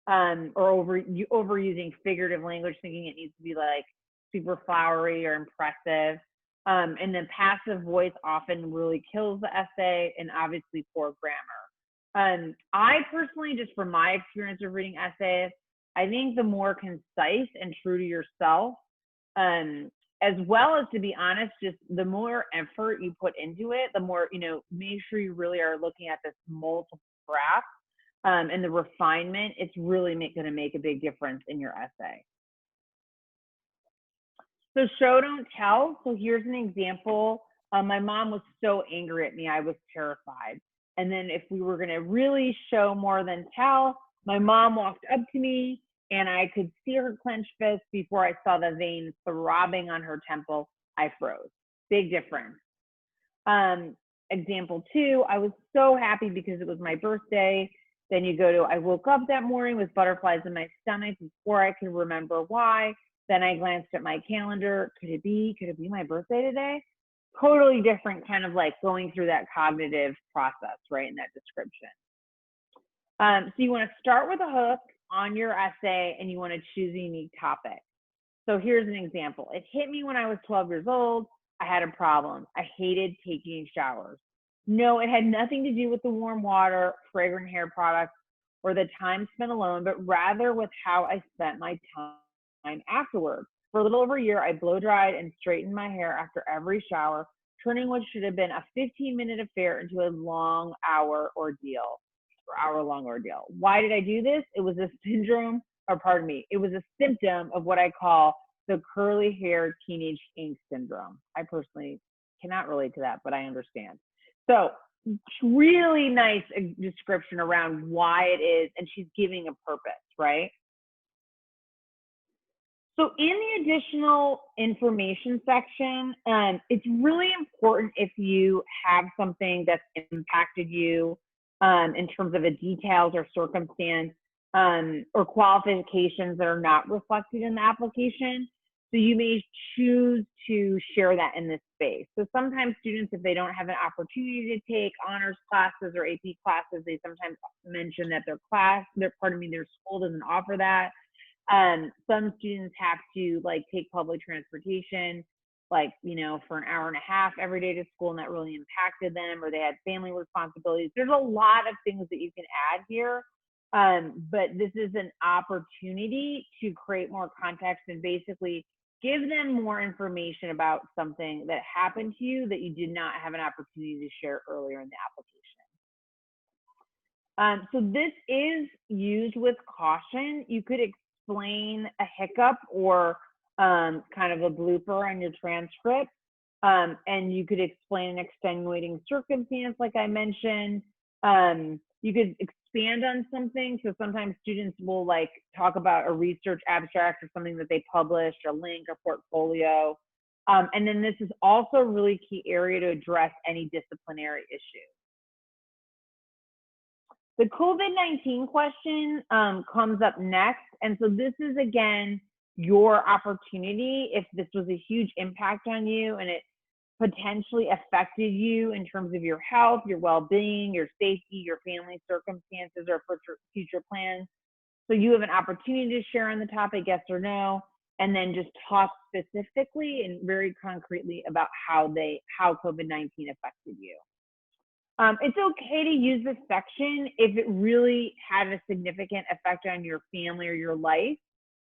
Or overusing figurative language, thinking it needs to be like super flowery or impressive. And then passive voice often really kills the essay, and obviously poor grammar. I personally, just from my experience of reading essays, I think the more concise and true to yourself, as well as, to be honest, just the more effort you put into it, the more, make sure you really are looking at this multiple graph. And the refinement, it's really going to make a big difference in your essay. So show, don't tell. So here's an example. My mom was so angry at me, I was terrified. And then if we were going to really show more than tell, my mom walked up to me and I could see her clenched fist before I saw the veins throbbing on her temple. I froze. Big difference. Example 2, I was so happy because it was my birthday. Then you go to, I woke up that morning with butterflies in my stomach before I could remember why. Then I glanced at my calendar. Could it be my birthday today? Totally different, kind of like going through that cognitive process, right, in that description. So you want to start with a hook on your essay and you want to choose a unique topic. So here's an example. It hit me when I was 12 years old. I had a problem. I hated taking showers. No, it had nothing to do with the warm water, fragrant hair products, or the time spent alone, but rather with how I spent my time afterwards. For a little over a year, I blow dried and straightened my hair after every shower, turning what should have been a 15-minute affair into a long hour ordeal, or hour-long ordeal. Why did I do this? It was a syndrome, or pardon me, it was a symptom of what I call the curly hair teenage angst syndrome. I personally cannot relate to that, but I understand. So really nice description around why it is, and she's giving a purpose, right? So in the additional information section, it's really important if you have something that's impacted you in terms of a details or circumstance or qualifications that are not reflected in the application. So you may choose to share that in this space. So sometimes students, if they don't have an opportunity to take honors classes or AP classes, they sometimes mention that their school doesn't offer that. Some students have to take public transportation, for an hour and a half every day to school, and that really impacted them, or they had family responsibilities. There's a lot of things that you can add here. But this is an opportunity to create more context and basically give them more information about something that happened to you that you did not have an opportunity to share earlier in the application. So this is used with caution. You could explain a hiccup or kind of a blooper on your transcript. And you could explain an extenuating circumstance, like I mentioned. You could expand on something. So sometimes students will like talk about a research abstract or something that they published, a link, a portfolio. And then this is also a really key area to address any disciplinary issues. The COVID-19 question comes up next. And so this is, again, your opportunity. If this was a huge impact on you and it potentially affected you in terms of your health, your well-being, your safety, your family circumstances, or future plans. So you have an opportunity to share on the topic, yes or no, and then just talk specifically and very concretely about how COVID-19 affected you. It's okay to use this section if it really had a significant effect on your family or your life,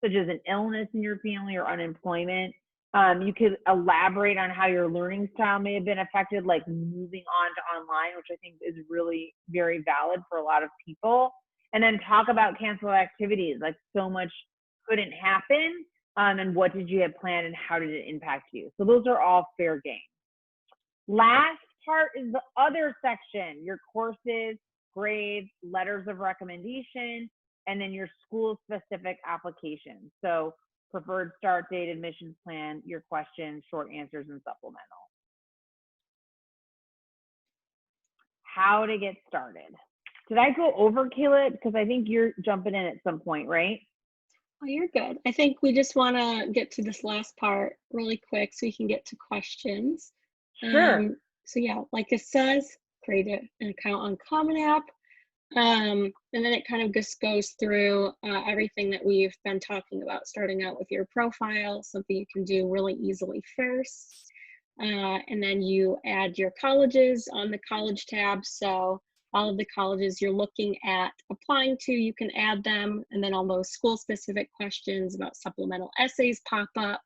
such as an illness in your family or unemployment. You could elaborate on how your learning style may have been affected, like moving on to online, which I think is really very valid for a lot of people. And then talk about canceled activities, like so much couldn't happen, and what did you have planned and how did it impact you? So those are all fair game. Last part is the other section, your courses, grades, letters of recommendation, and then your school-specific applications. So preferred start date, admissions plan, your questions, short answers, and supplemental. How to get started. Did I go over, Kayla? Because I think you're jumping in at some point, right? Oh, you're good. I think we just want to get to this last part really quick so we can get to questions. Sure. So yeah, like it says, create an account on Common App. And then it kind of just goes through everything that we've been talking about, starting out with your profile, something you can do really easily first. And then you add your colleges on the college tab. So all of the colleges you're looking at applying to, you can add them. And then all those school-specific questions about supplemental essays pop up,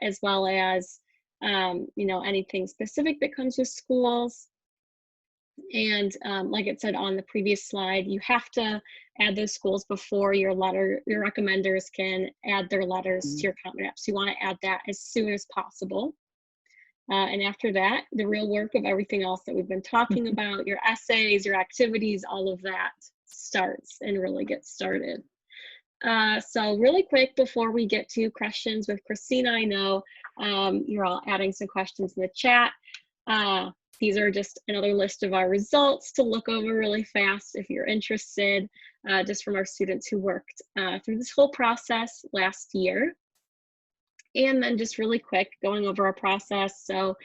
as well as anything specific that comes with schools. And like it said on the previous slide, you have to add those schools before your recommenders can add their letters to your Common App. So you want to add that as soon as possible. And after that, the real work of everything else that we've been talking about, your essays, your activities, all of that starts and really gets started. So really quick before we get to questions with Christina, I know you're all adding some questions in the chat. These are just another list of our results to look over really fast if you're interested, just from our students who worked through this whole process last year. And then just really quick, going over our process. So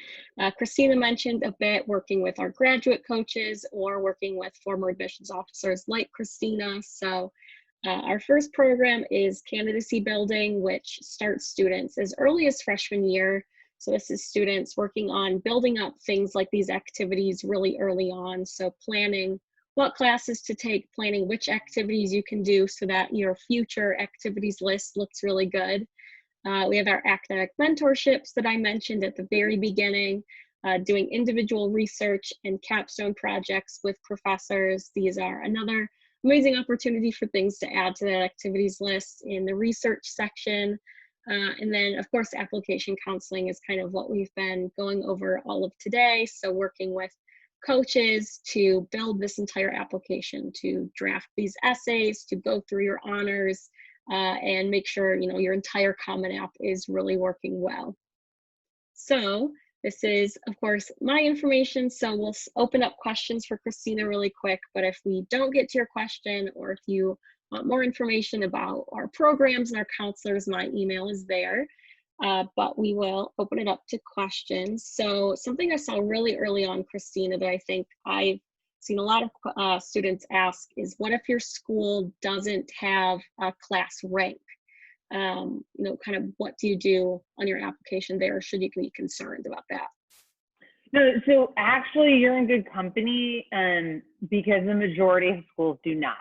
Christina mentioned a bit working with our graduate coaches or working with former admissions officers like Christina. So our first program is candidacy building, which starts students as early as freshman year. So this is students working on building up things like these activities really early on. So planning what classes to take, planning which activities you can do so that your future activities list looks really good. We have our academic mentorships that I mentioned at the very beginning, doing individual research and capstone projects with professors. These are another amazing opportunity for things to add to that activities list in the research section. And then, of course, application counseling is kind of what we've been going over all of today. So working with coaches to build this entire application, to draft these essays, to go through your honors, and make sure your entire Common App is really working well. So this is, of course, my information. So we'll open up questions for Christina really quick. But if we don't get to your question, or if you want more information about our programs and our counselors, my email is there. But we will open it up to questions. So something I saw really early on, Christina, that I think I've seen a lot of students ask is, what if your school doesn't have a class rank? Kind of what do you do on your application there? Should you be concerned about that? No, so actually you're in good company, because the majority of schools do not.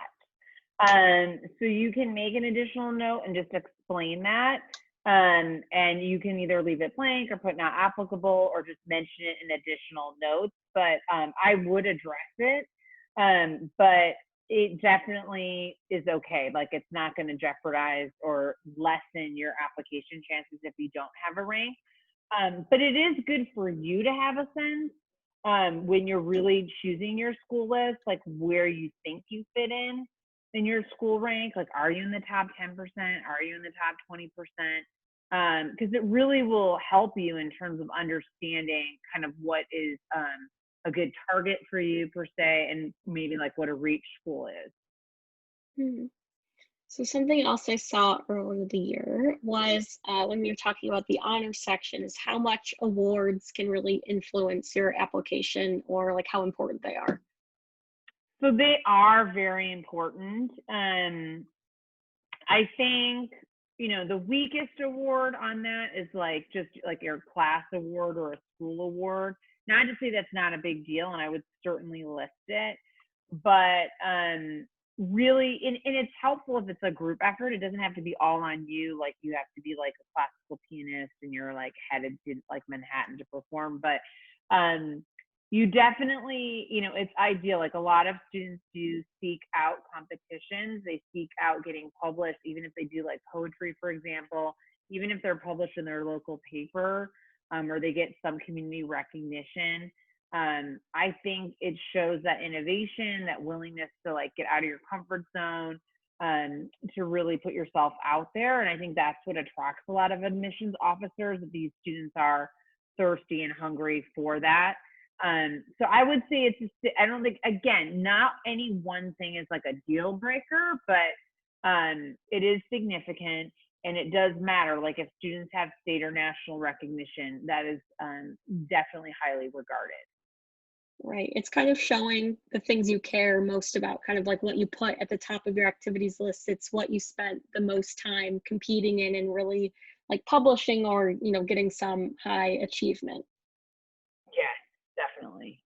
So you can make an additional note and just explain that. And you can either leave it blank or put not applicable or just mention it in additional notes. But I would address it. But it definitely is okay. Like, it's not going to jeopardize or lessen your application chances if you don't have a rank. But it is good for you to have a sense when you're really choosing your school list, like where you think you fit in your school rank. Like, are you in the top 10%? Are you in the top 20%? Because it really will help you in terms of understanding kind of what is a good target for you per se, and maybe like what a reach school is. Hmm. So something else I saw earlier the year was when you're talking about the honor section is how much awards can really influence your application or like how important they are. So they are very important. I think, the weakest award on that is like just like your class award or a school award. Not to say that's not a big deal, and I would certainly list it, but really, and it's helpful if it's a group effort. It doesn't have to be all on you. Like, you have to be like a classical pianist and you're like headed to like Manhattan to perform, but you definitely, it's ideal. Like, a lot of students do seek out competitions. They seek out getting published, even if they do like poetry, for example, even if they're published in their local paper, or they get some community recognition. I think it shows that innovation, that willingness to like get out of your comfort zone, to really put yourself out there. And I think that's what attracts a lot of admissions officers. These students are thirsty and hungry for that. So I would say it's just, I don't think, again, not any one thing is like a deal breaker, but it is significant and it does matter. Like, if students have state or national recognition, that is definitely highly regarded. Right. It's kind of showing the things you care most about, kind of like what you put at the top of your activities list. It's what you spent the most time competing in and really like publishing or, getting some high achievement. Yes, definitely.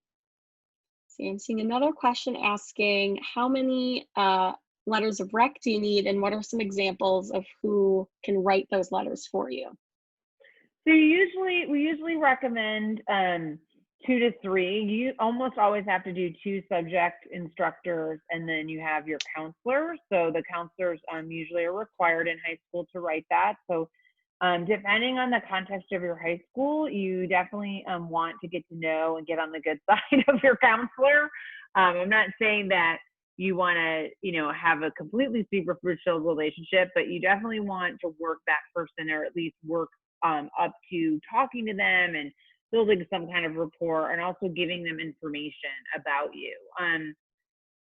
See, I'm seeing another question asking how many letters of rec do you need and what are some examples of who can write those letters for you? So we usually recommend 2 to 3. You almost always have to do 2 subject instructors, and then you have your counselor. So the counselors usually are required in high school to write that. So depending on the context of your high school, you definitely want to get to know and get on the good side of your counselor. I'm not saying that you want to, have a completely superficial relationship, but you definitely want to work that person, or at least work up to talking to them and building some kind of rapport, and also giving them information about you.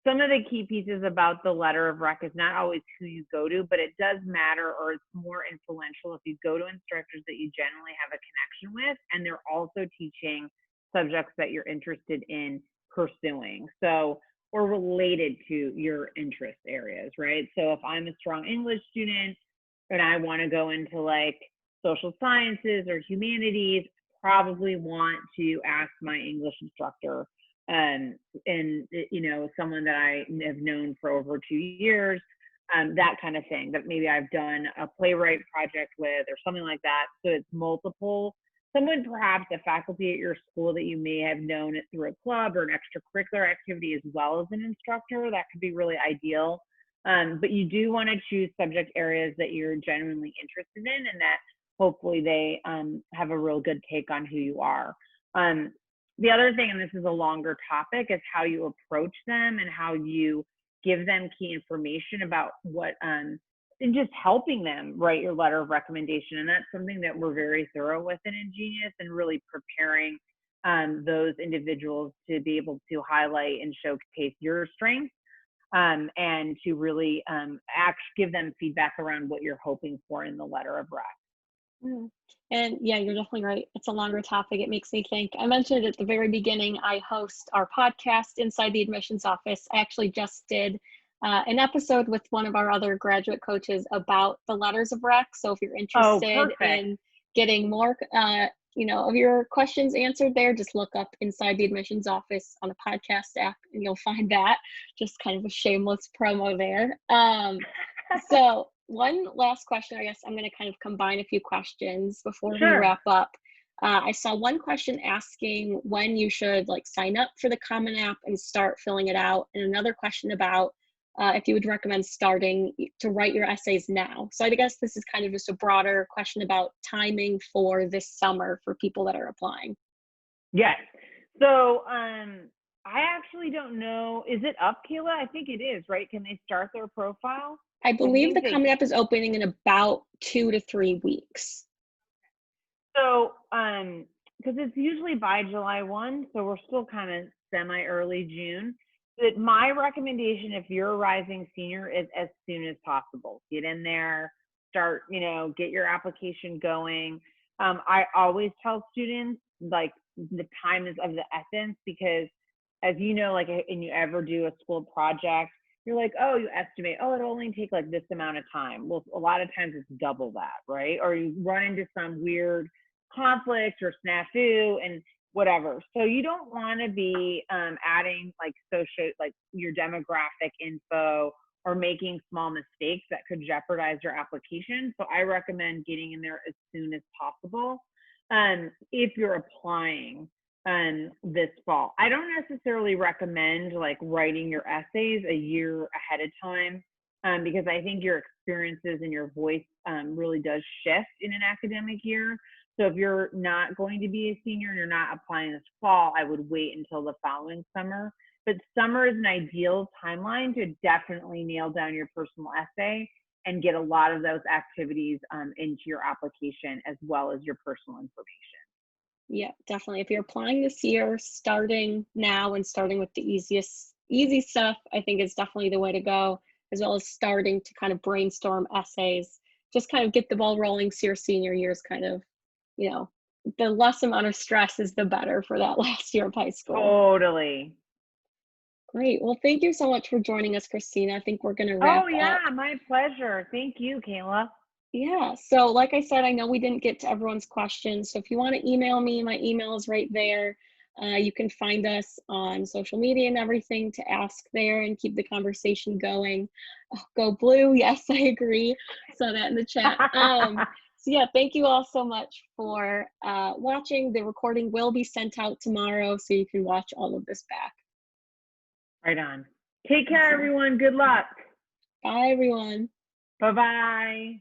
Some of the key pieces about the letter of rec is not always who you go to, but it does matter, or it's more influential if you go to instructors that you generally have a connection with, and they're also teaching subjects that you're interested in pursuing. So, or related to your interest areas, right? So if I'm a strong English student and I want to go into like social sciences or humanities, probably want to ask my English instructor, and someone that I have known for over 2 years, that kind of thing, that maybe I've done a playwright project with or something like that. So it's multiple. Someone, perhaps a faculty at your school that you may have known it through a club or an extracurricular activity, as well as an instructor, that could be really ideal. But you do want to choose subject areas that you're genuinely interested in, and that hopefully they have a real good take on who you are. The other thing, and this is a longer topic, is how you approach them and how you give them key information about what, and just helping them write your letter of recommendation. And that's something that we're very thorough with in Ingenious, and really preparing those individuals to be able to highlight and showcase your strengths, and to really give them feedback around what you're hoping for in the letter of rec. Mm. And yeah, you're definitely right. It's a longer topic. It makes me think. I mentioned at the very beginning, I host our podcast inside the admissions office. I actually just did an episode with one of our other graduate coaches about the letters of rec. So if you're interested in getting more, of your questions answered there, just look up inside the admissions office on the podcast app and you'll find that. Just kind of a shameless promo there. So one last question, I guess I'm going to kind of combine a few questions before we wrap up. I saw one question asking when you should like sign up for the Common App and start filling it out, and another question about if you would recommend starting to write your essays now. So I guess this is kind of just a broader question about timing for this summer for people that are applying. Yes. So I actually don't know. Is it up, Kayla? I think it is, right? Can they start their profile? I I believe think the they Comedy App is opening in about 2 to 3 weeks. So, because it's usually by July 1, so we're still kind of semi-early June. But my recommendation, if you're a rising senior, is as soon as possible. Get in there, start, get your application going. I always tell students, like, the time is of the essence because, as you know, like, and you ever do a school project, you're like, oh, you estimate, oh, it'll only take like this amount of time. Well, a lot of times it's double that, right? Or you run into some weird conflict or snafu and whatever. So you don't want to be adding like your demographic info or making small mistakes that could jeopardize your application. So I recommend getting in there as soon as possible if you're applying this fall. I don't necessarily recommend like writing your essays a year ahead of time because I think your experiences and your voice really does shift in an academic year. So if you're not going to be a senior and you're not applying this fall, I would wait until the following summer. But summer is an ideal timeline to definitely nail down your personal essay and get a lot of those activities into your application as well as your personal information. Yeah, definitely. If you're applying this year, starting now and starting with the easy stuff, I think is definitely the way to go, as well as starting to kind of brainstorm essays. Just kind of get the ball rolling so your senior year is kind of, the less amount of stress is the better for that last year of high school. Totally. Great. Well, thank you so much for joining us, Christina. I think we're going to wrap Oh, yeah, up. my pleasure. Thank you, Kayla. Yeah. So, like I said, I know we didn't get to everyone's questions. So, if you want to email me, my email is right there. You can find us on social media and everything to ask there and keep the conversation going. Oh, go blue. Yes, I agree. Saw that in the chat. So, yeah, thank you all so much for watching. The recording will be sent out tomorrow, so you can watch all of this back. Right on. Take care, everyone. Good luck. Bye, everyone. Bye-bye.